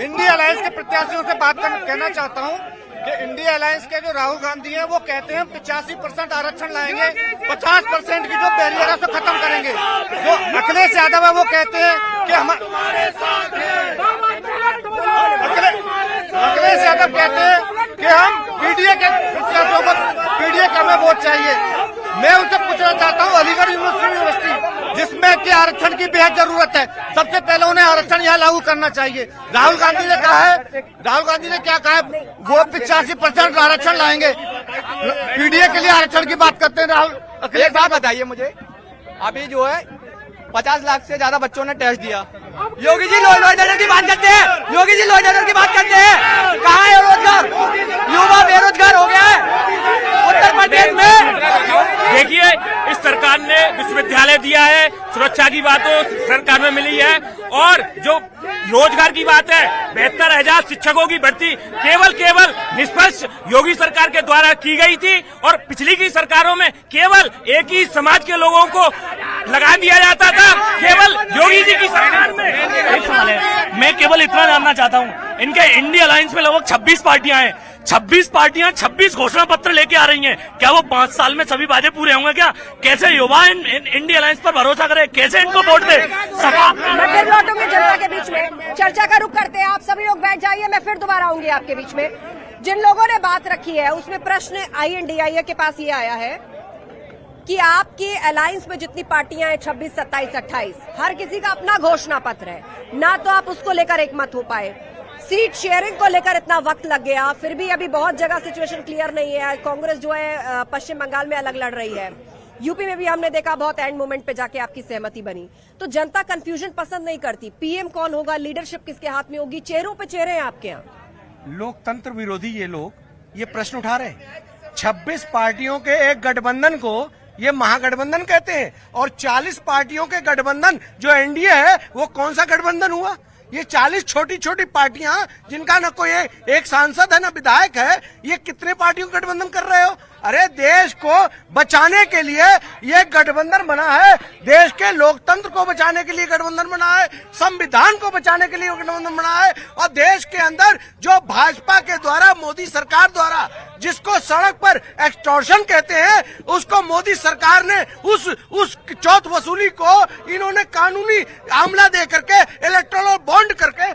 इंडिया अलायंस के प्रत्याशियों से बात कहना चाहता हूं कि इंडिया अलायंस के जो राहुल गांधी हैं वो कहते हैं 85% आरक्षण लाएंगे, 50% की जो बैरियर है उसको खत्म करेंगे। जो अखिलेश यादव है वो कहते हैं कि अखिलेश यादव कहते हैं कि हम पीडीए के प्रत्याशियों को पीडीए का हमें वोट चाहिए। मैं उनसे पूछना चाहता हूँ, अलीगढ़ यूनिवर्सिटी जिसमें कि आरक्षण की बेहद जरूरत है, सबसे पहले उन्हें आरक्षण यहाँ लागू करना चाहिए। राहुल गांधी ने कहा है, राहुल गांधी ने क्या कहा है, वो 85% आरक्षण लाएंगे। पीडीए के लिए आरक्षण की बात करते हैं राहुल। एक बात बताइए मुझे, अभी जो है 50 लाख से ज्यादा बच्चों ने टेस्ट दिया। Yogi ji law and order की बात करते हैं, Yogi ji law and order की बात करते हैं। कहाँ है रोजगार? युवा बेरोजगार हो गया है उत्तर प्रदेश में। देखिए, इस सरकार ने विश्वविद्यालय दिया है, सुरक्षा की बात हो सरकार में मिली है, और जो रोजगार की बात है 72,000 शिक्षकों की भर्ती केवल निष्पक्ष योगी सरकार के द्वारा की गई थी, और पिछली की सरकारों में केवल एक ही समाज के लोगों को लगा दिया जाता था। केवल योगी जी की सरकार में मैं केवल इतना जानना चाहता हूँ, इनके इंडिया अलायंस में लगभग 26 पार्टियां हैं। 26 पार्टियां 26 घोषणा पत्र लेके आ रही हैं। क्या वो 5 साल में सभी वादे पूरे होंगे? क्या कैसे युवा इंडिया अलायंस पर भरोसा करे? कैसे इनको वोट दे? मैं फिर लौटूंगी जनता के बीच में। चर्चा का रुख करते हैं, आप सभी लोग बैठ जाइए, मैं फिर दोबारा आऊंगी आपके बीच में। जिन लोगों ने बात रखी है उसमें प्रश्न INDIA के पास ये आया है कि आपकी अलायंस में जितनी पार्टियां हैं 26, 27, 28, हर किसी का अपना घोषणा पत्र है, ना तो आप उसको लेकर एक मत हो पाए। सीट शेयरिंग को लेकर इतना वक्त लग गया, फिर भी अभी बहुत जगह सिचुएशन क्लियर नहीं है। कांग्रेस जो है पश्चिम बंगाल में अलग लड़ रही है, यूपी में भी हमने देखा बहुत एंड मोमेंट पे जाके आपकी सहमति बनी। तो जनता कंफ्यूजन पसंद नहीं करती। पीएम कौन होगा, लीडरशिप किसके हाथ में होगी, चेहरों पे चेहरे हैं आपके यहाँ। लोकतंत्र विरोधी ये लोग ये प्रश्न उठा रहे हैं। 26 पार्टियों के एक गठबंधन को ये महागठबंधन कहते हैं, और 40 पार्टियों के गठबंधन जो एनडीए है वो कौन सा गठबंधन हुआ? ये 40 छोटी छोटी पार्टियां जिनका न कोई एक सांसद है न विधायक है, ये कितने पार्टियों का गठबंधन कर रहे हो? अरे देश को बचाने के लिए ये गठबंधन बना है, देश के लोकतंत्र को बचाने के लिए गठबंधन बना है, संविधान को बचाने के लिए गठबंधन बना है। और देश के अंदर जो भाजपा के द्वारा, मोदी सरकार द्वारा जिसको सड़क पर एक्सटॉर्शन कहते हैं, उसको मोदी सरकार ने उस चौथ वसूली को इन्होंने कानूनी आमला दे करके, इलेक्टोरल बॉन्ड करके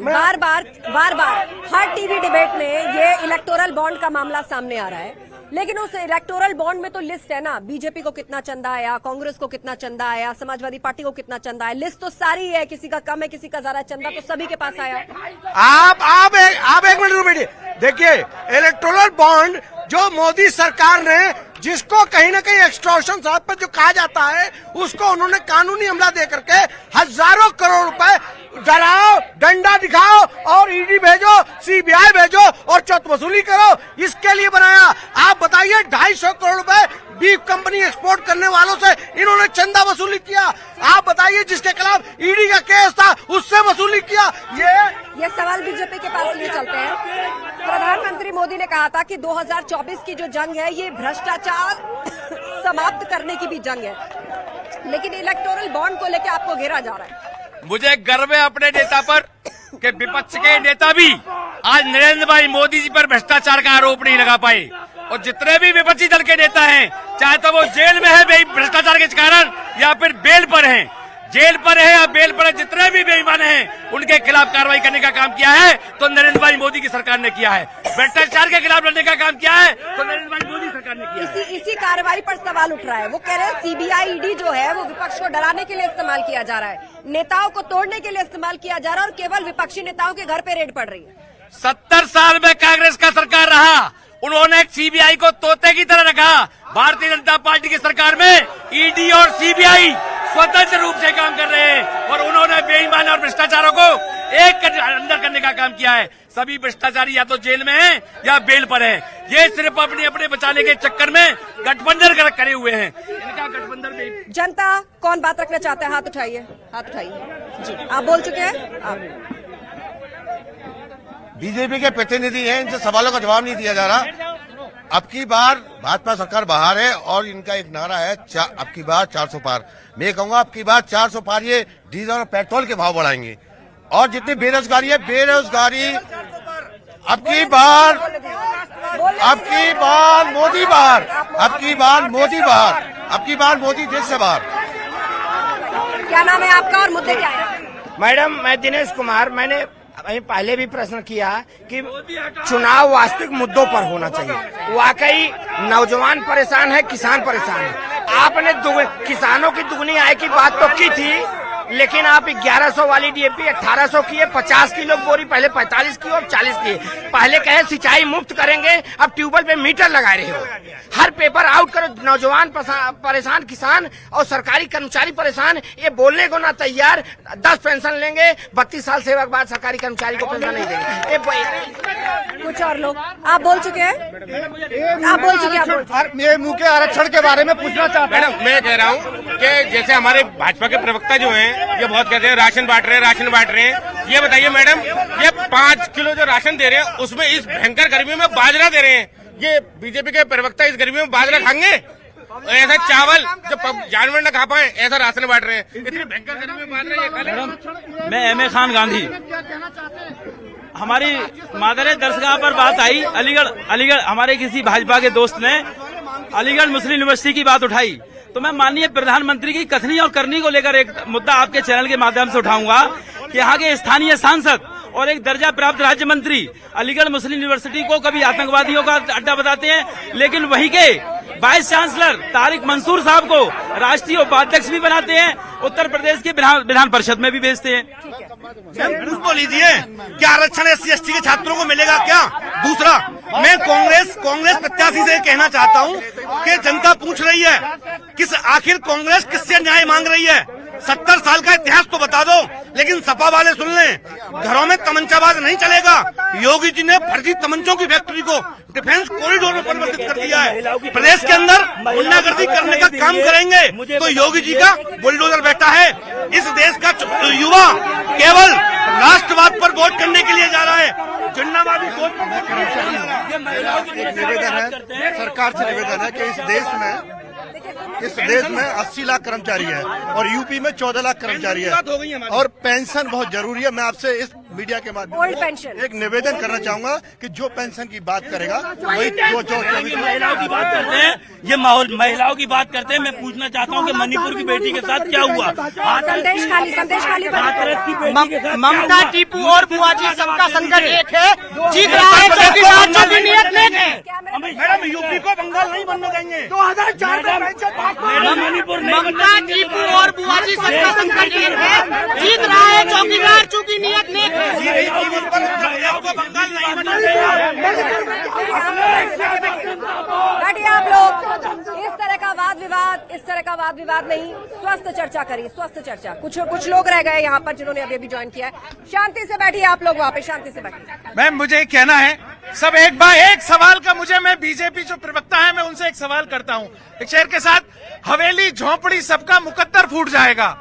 बार बार हर टीवी डिबेट में ये इलेक्टोरल बॉन्ड का मामला सामने आ रहा है, लेकिन उस इलेक्टोरल बॉन्ड में तो लिस्ट है ना, बीजेपी को कितना चंदा आया, कांग्रेस को कितना चंदा आया, समाजवादी पार्टी को कितना चंदा आया, लिस्ट तो सारी है, किसी का कम है किसी का ज्यादा, चंदा तो सभी के पास आया। आप एक मिनट रुकिए, देखिए इलेक्टोरल बॉन्ड जो मोदी सरकार ने, जिसको कहीं ना कहीं एक्सटॉर्शन साहब पर जो कहा जाता है, उसको उन्होंने कानूनी हमला दे करके हजारों करोड़ रुपए डराओ, डंडा दिखाओ और ईडी भेजो, सीबीआई भेजो और चौथ वसूली करो, इसके लिए बनाया। आप बताइए 250 करोड़ रुपए बीफ कंपनी एक्सपोर्ट करने वालों से इन्होंने चंदा वसूली किया। आप बताइए जिसके खिलाफ ईडी का केस था उससे वसूली किया। ये सवाल बीजेपी के पास लिए चलते हैं। प्रधानमंत्री मोदी ने कहा था कि 2024 की जो जंग है ये भ्रष्टाचार समाप्त करने की भी जंग है, लेकिन इलेक्टोरल बॉन्ड को लेकर आपको घेरा जा रहा है। मुझे गर्व है अपने नेता पर कि विपक्ष के नेता भी आज नरेंद्र भाई मोदी जी पर भ्रष्टाचार का आरोप नहीं लगा पाए, और जितने भी विपक्षी दल के नेता हैं, चाहे तो वो जेल में है भ्रष्टाचार के कारण या फिर बेल पर हैं, जेल पर है या बेल पर है, जितने भी बेईमान हैं उनके खिलाफ कार्रवाई करने का काम किया है तो नरेंद्र भाई मोदी की सरकार ने किया है। भ्रष्टाचार के खिलाफ लड़ने का काम किया है तो नरेंद्र भाई मोदी सरकार ने किया है। इसी कार्रवाई पर सवाल उठ रहा है। वो कह रहे हैं सीबीआई ईडी जो है वो विपक्ष को डराने के लिए इस्तेमाल किया जा रहा है, नेताओं को तोड़ने के लिए इस्तेमाल किया जा रहा है, और केवल विपक्षी नेताओं के घर पे रेड पड़ रही है। 70 साल में कांग्रेस का सरकार रहा, उन्होंने सीबीआई को तोते की तरह रखा। भारतीय जनता पार्टी की सरकार में ईडी और सीबीआई स्वतंत्र रूप से काम कर रहे हैं और उन्होंने बेईमान और भ्रष्टाचारों को एक अंदर करने का काम किया है। सभी भ्रष्टाचारी या तो जेल में हैं या बेल पर हैं। ये सिर्फ अपने बचाने के चक्कर में गठबंधन करे हुए हैं। इनका गठबंधन जनता कौन बात रखना चाहता है? हाथ उठाइए, हाथ उठाइए जी। आप बोल चुके हैं? आप बीजेपी के प्रतिनिधि हैं, इनसे सवालों का जवाब नहीं दिया जा रहा। अब की बार भाजपा सरकार बाहर है और इनका एक नारा है अब की बार 400 पार। मैं कहूंगा अब की बार 400 पार ये डीजल और पेट्रोल के भाव बढ़ाएंगे और जितनी बेरोजगारी है बेरोजगारी अब की बार मोदी बाहर, अब की बार मोदी बाहर, अब की बार मोदी देश से बाहर। क्या नाम है आपका और मुद्दे क्या है? मैडम, मैं दिनेश कुमार। मैंने पहले भी प्रश्न किया कि चुनाव वास्तविक मुद्दों पर होना चाहिए। वाकई नौजवान परेशान है, किसान परेशान है। आपने किसानों की दुगनी आय की बात तो की थी, लेकिन आप 1100 वाली डीएपी 1800 की है, 50 किलो बोरी पहले 45 की और 40 की। पहले कहे सिंचाई मुफ्त करेंगे, अब ट्यूबवेल पे मीटर लगा रहे हो। हर पेपर आउट करो, नौजवान परेशान, किसान और सरकारी कर्मचारी परेशान। ये बोलने को ना तैयार। 10 पेंशन लेंगे, 32 साल सेवा के बाद सरकारी कर्मचारी को पेंशन नहीं देंगे। कुछ और लोग आप बोल चुके हैं, आप बोल चुके हैं। मेरे मुंह के आरक्षण के बारे में पूछना चाहता हूं। मैडम, मैं कह रहा हूँ कि जैसे हमारे भाजपा के प्रवक्ता जो हैं ये बहुत कहते हैं राशन बांट रहे हैं। ये बताइए मैडम, ये 5 किलो जो राशन दे रहे हैं उसमें इस भयंकर गर्मी में बाजरा दे रहे हैं। ये बीजेपी के प्रवक्ता इस गर्मी में बाजरा खाएंगे? ऐसा चावल जो जानवर न खा पाए ऐसा राशन बांट रहे हैं। इतनी भयंकर गर्मी में बांट। मैं एम ए खान गांधी। हमारी मादरे दरसगाह पर बात आई, अलीगढ़ हमारे किसी भाजपा के दोस्त ने अलीगढ़ मुस्लिम यूनिवर्सिटी की बात उठाई, तो मैं माननीय प्रधानमंत्री की कथनी और करनी को लेकर एक मुद्दा आपके चैनल के माध्यम से उठाऊंगा कि यहाँ के स्थानीय सांसद और एक दर्जा प्राप्त राज्य मंत्री अलीगढ़ मुस्लिम यूनिवर्सिटी को कभी आतंकवादियों का अड्डा बताते हैं, लेकिन वहीं के वाइस चांसलर तारिक मंसूर साहब को राष्ट्रीय उपाध्यक्ष भी बनाते हैं, उत्तर प्रदेश के विधान परिषद में भी भेजते हैं। उसको लीजिए, क्या आरक्षण SC/ST के छात्रों को मिलेगा क्या? दूसरा, मैं कांग्रेस प्रत्याशी से कहना चाहता हूं कि जनता पूछ रही है आखिर कांग्रेस किससे न्याय मांग रही है? 70 साल का इतिहास तो बता दो। लेकिन सपा वाले सुन लें, घरों में तमंचाबाज नहीं चलेगा। योगी जी ने फर्जी तमंचों की फैक्ट्री को डिफेंस कॉरिडोर में परिवर्तित कर दिया है। प्रदेश के अंदर गुंडागर्दी करने का काम करेंगे तो योगी जी का बुलडोजर बैठा है। इस देश का युवा केवल राष्ट्रवाद पर वोट करने के लिए जा रहा है, जिन्नावादी सोच। निवेदन है, सरकार से निवेदन है कि इस देश में 80 लाख कर्मचारी है और यूपी में 14 लाख कर्मचारी है और पेंशन बहुत जरूरी है। मैं आपसे इस मीडिया के माध्यम से एक निवेदन करना चाहूंगा कि जो पेंशन की बात करेगा वही जो महिलाओं की बात करते हैं, ये महिलाओं की बात करते हैं। मैं पूछना चाहता हूँ कि मणिपुर की बेटी के साथ क्या हुआ? संदेश खाली ममता, टीपू और बुआजी सबका संकट एक है। जीत रहा है चौकीदार, जो भी नियत नेक है। मैडम, यूपी को बंगाल नहीं बनने देंगे। 2004 ममता, टीपू और बुआजी सबका संकट एक है। जीत रहा है चौकीदार, चूंकि नियत नेक है। बैठिए आप लोग। इस तरह का वाद विवाद नहीं, स्वस्थ चर्चा करिए, स्वस्थ चर्चा। कुछ लोग रह गए यहाँ पर जिन्होंने अभी ज्वाइन किया है। शांति से बैठिए आप लोग, वहाँ पे शांति से बैठिए। मैम, मुझे कहना है सब एक सवाल का मैं बीजेपी जो प्रवक्ता है मैं उनसे एक सवाल करता हूँ। एक शेर के साथ, हवेली झोंपड़ी सबका मुकद्दर फूट जाएगा।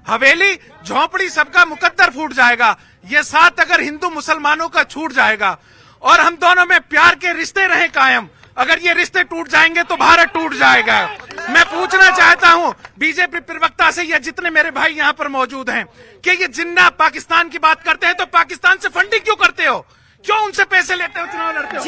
हवेली झोंपड़ी सबका मुकद्दर फूट जाएगा। ये साथ अगर हिंदू मुसलमानों का छूट जाएगा और हम दोनों में प्यार के रिश्ते रहे कायम, अगर ये रिश्ते टूट जाएंगे तो भारत टूट जाएगा। मैं पूछना चाहता हूं बीजेपी प्रवक्ता से, या जितने मेरे भाई यहां पर मौजूद हैं, कि ये जिन्ना पाकिस्तान की बात करते हैं तो पाकिस्तान से फंडिंग क्यों करते हो? क्यों उनसे पैसे लेते हो, चुनाव लड़ते हो?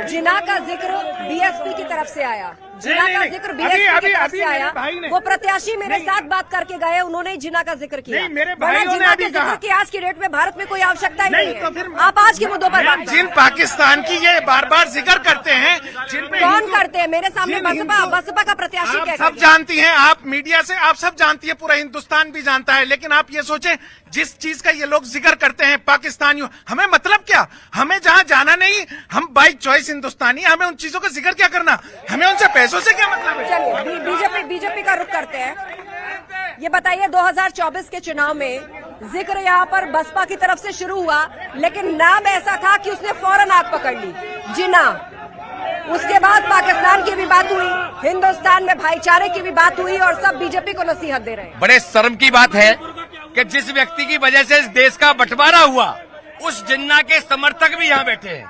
जिन्ना का जिक्र बीएसपी की तरफ से आया। जिन्ना का जिक्र बीएसपी की तरफ से आया। वो प्रत्याशी मेरे साथ बात करके गए, उन्होंने जिन्ना का जिक्र किया। मेरे भाई ने जिन्ना के जिक्र की आज की डेट में भारत में कोई आवश्यकता ही नहीं है। आप आज के मुद्दों पर बात जिन पाकिस्तान की ये बार जिक्र करते हैं, कौन करते हैं? मेरे सामने बसपा का प्रत्याशी सब जानती हैं, आप मीडिया से आप सब जानती है, पूरा हिंदुस्तान भी जानता है। लेकिन आप ये सोचें, जिस चीज का ये लोग जिक्र करते हैं पाकिस्तानियों, हमें मतलब क्या? हमें जहां जाना नहीं, हम बाई चॉइस हिंदुस्तानी, हमें उन चीजों का जिक्र क्या करना, हमें उनसे पैसों से क्या मतलब है। चलिए बीजेपी का रुख करते हैं। ये बताइए 2024 के चुनाव में जिक्र यहाँ पर बसपा की तरफ से शुरू हुआ, लेकिन नाम ऐसा था कि उसने फौरन आग पकड़ ली, जिन्ना। उसके बाद पाकिस्तान की भी बात हुई, हिंदुस्तान में भाईचारे की भी बात हुई, और सब बीजेपी को नसीहत दे रहे हैं। बड़े शर्म की बात है कि जिस व्यक्ति की वजह से इस देश का बंटवारा हुआ, उस जिन्ना के समर्थक भी यहाँ बैठे हैं।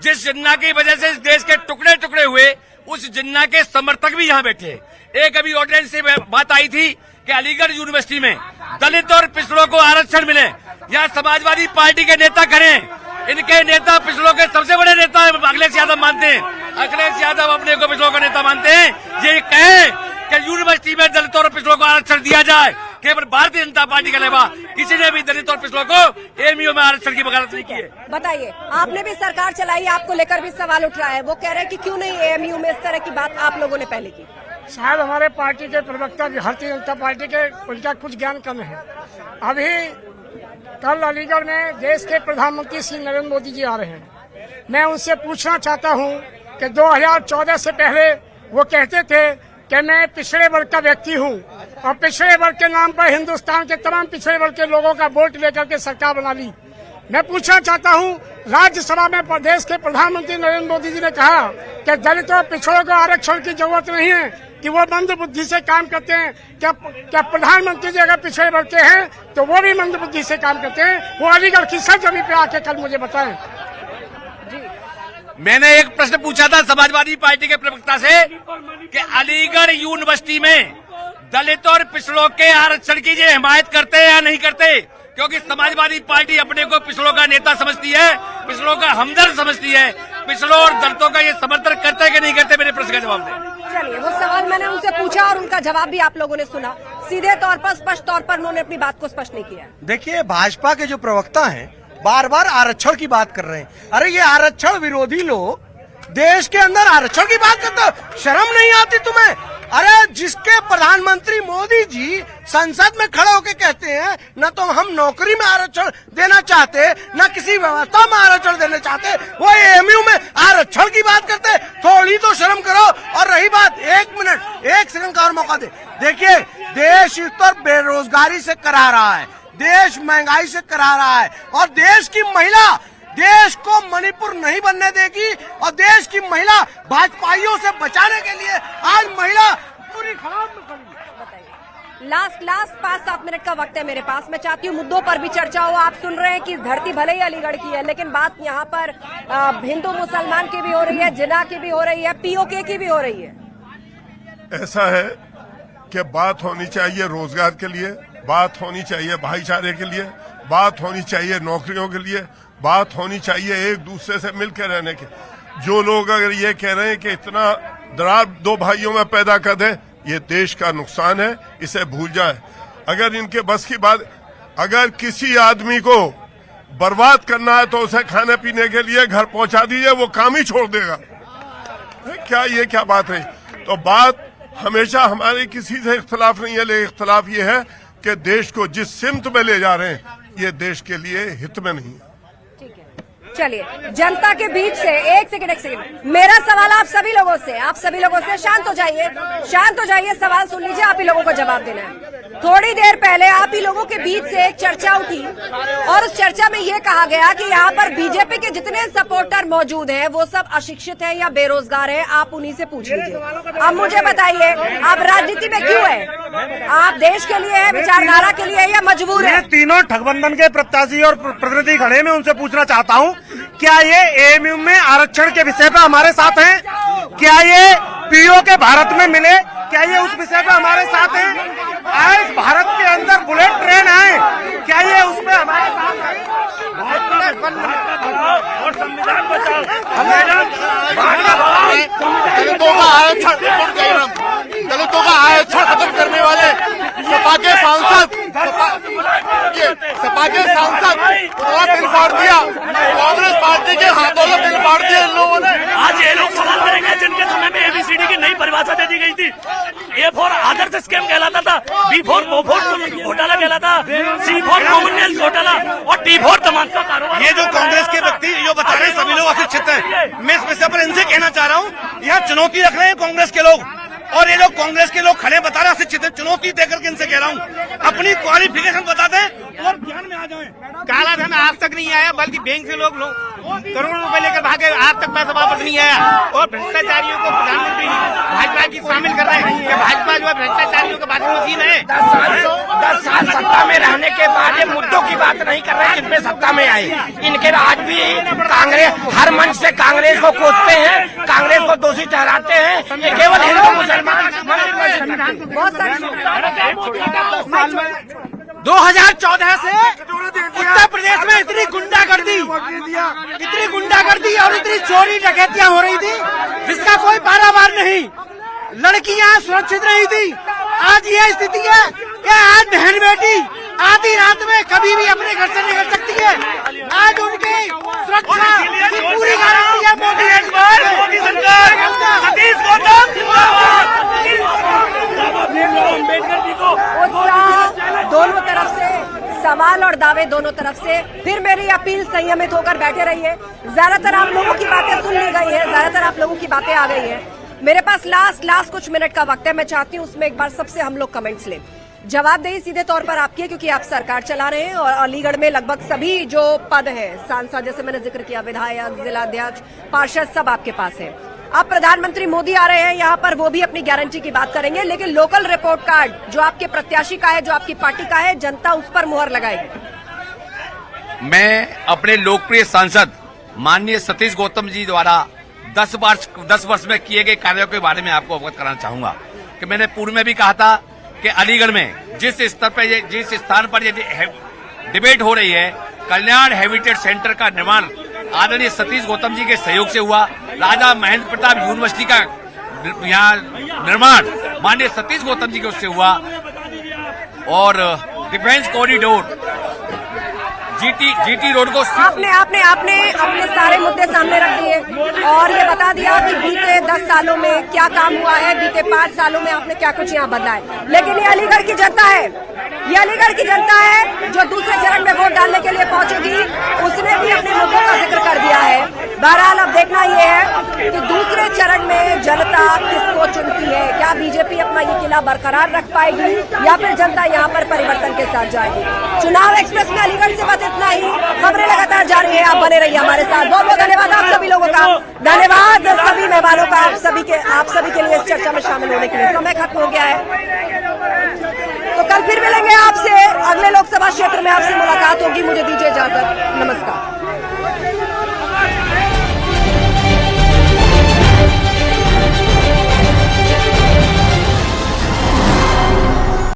जिस जिन्ना की वजह से इस देश के टुकड़े टुकड़े हुए, उस जिन्ना के समर्थक भी यहाँ बैठे हैं। एक अभी ऑर्डिनेंस से बात आई थी कि अलीगढ़ यूनिवर्सिटी में दलित और पिछड़ों को आरक्षण मिले, यहाँ समाजवादी पार्टी के नेता खड़े हैं। इनके नेता पिछड़ों के सबसे बड़े नेता अखिलेश यादव मानते हैं। अखिलेश यादव अपने को पिछड़ों का नेता मानते हैं। ये कहें कि यूनिवर्सिटी में दलितों और पिछड़ों को आरक्षण दिया जाए, केवल भारतीय जनता पार्टी के अलावा किसी ने भी दलित और पिछड़ों को एएमयू में आरक्षण की वकालत नहीं की है। बताइए, आपने भी सरकार चलाई, आपको लेकर भी सवाल उठ रहा है। वो कह रहे हैं कि क्यों नहीं एएमयू में इस तरह की बात आप लोगों ने पहले की। शायद हमारे पार्टी के प्रवक्ता भारतीय जनता पार्टी के उनका कुछ ज्ञान कम है। अभी कल अलीगढ़ में देश के प्रधानमंत्री श्री नरेंद्र मोदी जी आ रहे हैं। मैं उनसे पूछना चाहता हूं कि 2014 से पहले वो कहते थे कि मैं पिछड़े वर्ग का व्यक्ति हूं, और पिछड़े वर्ग के नाम पर हिंदुस्तान के तमाम पिछड़े वर्ग के लोगों का वोट लेकर के सरकार बना ली। मैं पूछना चाहता हूं, राज्यसभा में प्रदेश के प्रधानमंत्री नरेंद्र मोदी जी ने कहा कि दलितों और पिछड़ों को आरक्षण की जरूरत नहीं है, कि वो मंद बुद्धि से काम करते हैं। क्या प्रधानमंत्री जी अगर पिछड़े वर्ग के हैं तो वो भी मंद बुद्धि से काम करते हैं? वो अलीगढ़ की सरजमीं पे आके कल मुझे बताएं। मैंने एक प्रश्न पूछा था समाजवादी पार्टी के प्रवक्ता से कि अलीगढ़ यूनिवर्सिटी में दलित और पिछड़ों के आरक्षण की ये हिमायत करते हैं या नहीं करते, क्योंकि समाजवादी पार्टी अपने को पिछड़ों का नेता समझती है, पिछड़ों का हमदर्द समझती है। पिछड़ों और दलितों का ये समर्थन करते हैं कि नहीं करते, मेरे प्रश्न का जवाब दें। चलिए, वो सवाल मैंने उनसे पूछा और उनका जवाब भी आप लोगों ने सुना। सीधे तौर पर, स्पष्ट तौर पर उन्होंने अपनी बात को स्पष्ट नहीं किया। देखिए, भाजपा के जो प्रवक्ता हैं बार बार आरक्षण की बात कर रहे हैं। अरे ये आरक्षण विरोधी लोग देश के अंदर आरक्षण की बात करते हो, शर्म नहीं आती तुम्हें? अरे जिसके प्रधानमंत्री मोदी जी संसद में खड़े होकर कहते हैं न तो हम नौकरी में आरक्षण देना चाहते, न किसी व्यवस्था में आरक्षण देना चाहते, वो एएमयू में आरक्षण की बात करते। थोड़ी तो शर्म करो। और रही बात, एक मिनट, एक सेकंड का और मौका दे। देखिए, देश इस पर बेरोजगारी से करा रहा है, देश महंगाई से करा रहा है, और देश की महिला देश को मणिपुर नहीं बनने देगी, और देश की महिला भाजपाइयों से बचाने के लिए आज महिला पूरी खराब। लास्ट 5-7 मिनट का वक्त है मेरे पास। मैं चाहती हूँ मुद्दों पर भी चर्चा हो। आप सुन रहे हैं कि धरती भले ही अलीगढ़ की है, लेकिन बात यहाँ पर हिंदू मुसलमान की भी हो रही है, जिना की भी हो रही है, पीओके की भी हो रही है। ऐसा है कि बात होनी चाहिए रोजगार के लिए, बात होनी चाहिए भाईचारे के लिए, बात होनी चाहिए नौकरियों के लिए, बात होनी चाहिए एक दूसरे से मिलकर रहने की। जो लोग अगर ये कह रहे हैं कि इतना दरार दो भाइयों में पैदा कर दे, ये देश का नुकसान है, इसे भूल जाए। अगर इनके बस की बात, अगर किसी आदमी को बर्बाद करना है तो उसे खाने पीने के लिए घर पहुंचा दीजिए, वो काम ही छोड़ देगा। क्या बात है? तो बात हमेशा हमारे किसी से इख्तलाफ नहीं है, लेकिन इख्तलाफ ये है कि देश को जिस सिमत में ले जा रहे हैं, ये देश के लिए हित में नहीं है। चलिए, जनता के बीच से एक सेकंड, मेरा सवाल आप सभी लोगों से, शांत हो जाइए, सवाल सुन लीजिए, आप ही लोगों को जवाब देना है। थोड़ी देर पहले आप ही लोगों के बीच से एक चर्चा उठी, और उस चर्चा में ये कहा गया कि यहाँ पर बीजेपी के जितने सपोर्टर मौजूद हैं वो सब अशिक्षित हैं या बेरोजगार हैं। आप उन्हीं से पूछ लीजिए। अब मुझे बताइए, आप राजनीति में क्यों है? आप देश के लिए है, विचारधारा के लिए, या मजबूर है? तीनों ठगबंधन के प्रत्याशी और प्रतिनिधि खड़े, मैं उनसे पूछना चाहता हूँ, क्या ये एएमयू में आरक्षण के विषय पर हमारे साथ हैं? क्या ये पीओके भारत में मिले, क्या ये उस विषय पर हमारे साथ हैं? आज भारत के अंदर बुलेट ट्रेन है, क्या ये उसमें हमारे साथ है? और संविधान बचाओ, दलितों का आरक्षण खत्म करने वाले सपा के सांसद बिल फाड़ दिया, कांग्रेस पार्टी के हाथों से बिल फाड़ दिया इन लोगों ने। आज ये लोग सवाल करेंगे जिनके समय में एबीसीडी की नई परिभाषा दे दी गई थी। ए फॉर आदर्श स्कैम कहलाता था, बी फॉर घोटाला कहलाता, सी फॉर कॉमनवेल्थ घोटाला, और टी फॉर तमाम का कारोबार। ये जो कांग्रेस के व्यक्ति जो बता रहे हैं, सभी लोग अशिक्षित हैं। मैं स्पेशल पर इनसे कहना चाह रहा हूँ, यहाँ चुनौती रख रहे हैं कांग्रेस के लोग, और ये लोग कांग्रेस के लोग खड़े बता रहे हैं अशिक्षित हैं। चुनौती देकर के इनसे कह रहा हूँ, अपनी क्वालिफिकेशन बता दें और ध्यान में आ जाएं। काला धन आज तक नहीं आया, बल्कि बैंक से लोग करोड़ों रुपए लेकर भागे, आज तक पैसा वापस नहीं आया। और भ्रष्टाचारियों को प्रधानमंत्री भाजपा की शामिल कर रहे हैं। भाजपा जो है भ्रष्टाचारियों का बात मशीन है। 10 साल सत्ता में रहने के बाद ये मुद्दों की बात नहीं कर रहे हैं जिनपे सत्ता में आए। इनके आज भी कांग्रेस हर मंच से कांग्रेस को कोसते हैं, कांग्रेस को दोषी ठहराते हैं। ये केवल हिंदू मुसलमान 2014 से उत्तर प्रदेश में इतनी गुंडागर्दी और इतनी चोरी डकैतियां हो रही थी जिसका कोई पारावार नहीं। लड़कियां सुरक्षित नहीं थी। आज यह स्थिति है कि आज बहन बेटी आधी रात में कभी भी अपने घर से निकल सकती है। आज उनकी सुरक्षा की पूरी गारंटी है मोदी सरकार। उत्साह दोनों तरफ से, सवाल और दावे दोनों तरफ से। फिर मेरी अपील, संयमित होकर बैठे रहिए। ज्यादातर आप लोगों की बातें सुन ली गई है, ज्यादातर आप लोगों की बातें आ गई है। मेरे पास लास्ट कुछ मिनट का वक्त है। मैं चाहती हूँ उसमें एक बार सबसे हम लोग कमेंट्स लें। जवाबदेही सीधे तौर पर आपकी है, क्योंकि आप सरकार चला रहे हैं और अलीगढ़ में लगभग सभी जो पद है, सांसद जैसे मैंने जिक्र किया, विधायक, जिलाध्यक्ष, पार्षद, सब आपके पास है। अब प्रधानमंत्री मोदी आ रहे हैं यहाँ पर, वो भी अपनी गारंटी की बात करेंगे, लेकिन लोकल रिपोर्ट कार्ड जो आपके प्रत्याशी का है, जो आपकी पार्टी का है, जनता उस पर मुहर लगाएगी। मैं अपने लोकप्रिय सांसद माननीय सतीश गौतम जी द्वारा 10 वर्ष में किए गए कार्यों के बारे में आपको अवगत कराना चाहूंगा कि मैंने पूर्व में भी कहा था कि अलीगढ़ में जिस स्तर पर जिस स्थान पर ये डिबेट हो रही है, कल्याण हेरिटेज सेंटर का निर्माण आदरणीय सतीश गौतम जी के सहयोग से हुआ। राजा महेंद्र प्रताप यूनिवर्सिटी का यहाँ निर्माण माननीय सतीश गौतम जी के उससे हुआ। और डिफेंस कॉरिडोर जीटी रोड को आपने अपने सारे मुद्दे सामने रख दिए और ये बता दिया कि बीते 10 सालों में क्या काम हुआ है, बीते 5 सालों में आपने क्या कुछ यहाँ बदला है। लेकिन ये अलीगढ़ की जनता है, ये अलीगढ़ की जनता है जो दूसरे चरण में वोट डालने के लिए पहुंचेगी। उसने भी अपने मुद्दों का जिक्र कर दिया है। बहरहाल अब देखना ये है कि दूसरे चरण में जनता किसको चुनती है। क्या बीजेपी अपना ये किला बरकरार रख पाएगी या फिर जनता यहाँ पर परिवर्तन के साथ जाएगी। चुनाव एक्सप्रेस में अलीगढ़ से बस इतना ही। खबरें लगातार जारी है, आप बने रहिए हमारे साथ। बहुत बहुत धन्यवाद आप सभी लोगों का, धन्यवाद सभी मेहमानों का, आप सभी के लिए इस चर्चा में शामिल होने के लिए। समय खत्म हो गया है, तो कल फिर मिलेंगे आपसे। अगले लोकसभा क्षेत्र में आपसे मुलाकात होगी। मुझे दीजिए इजाजत, नमस्कार।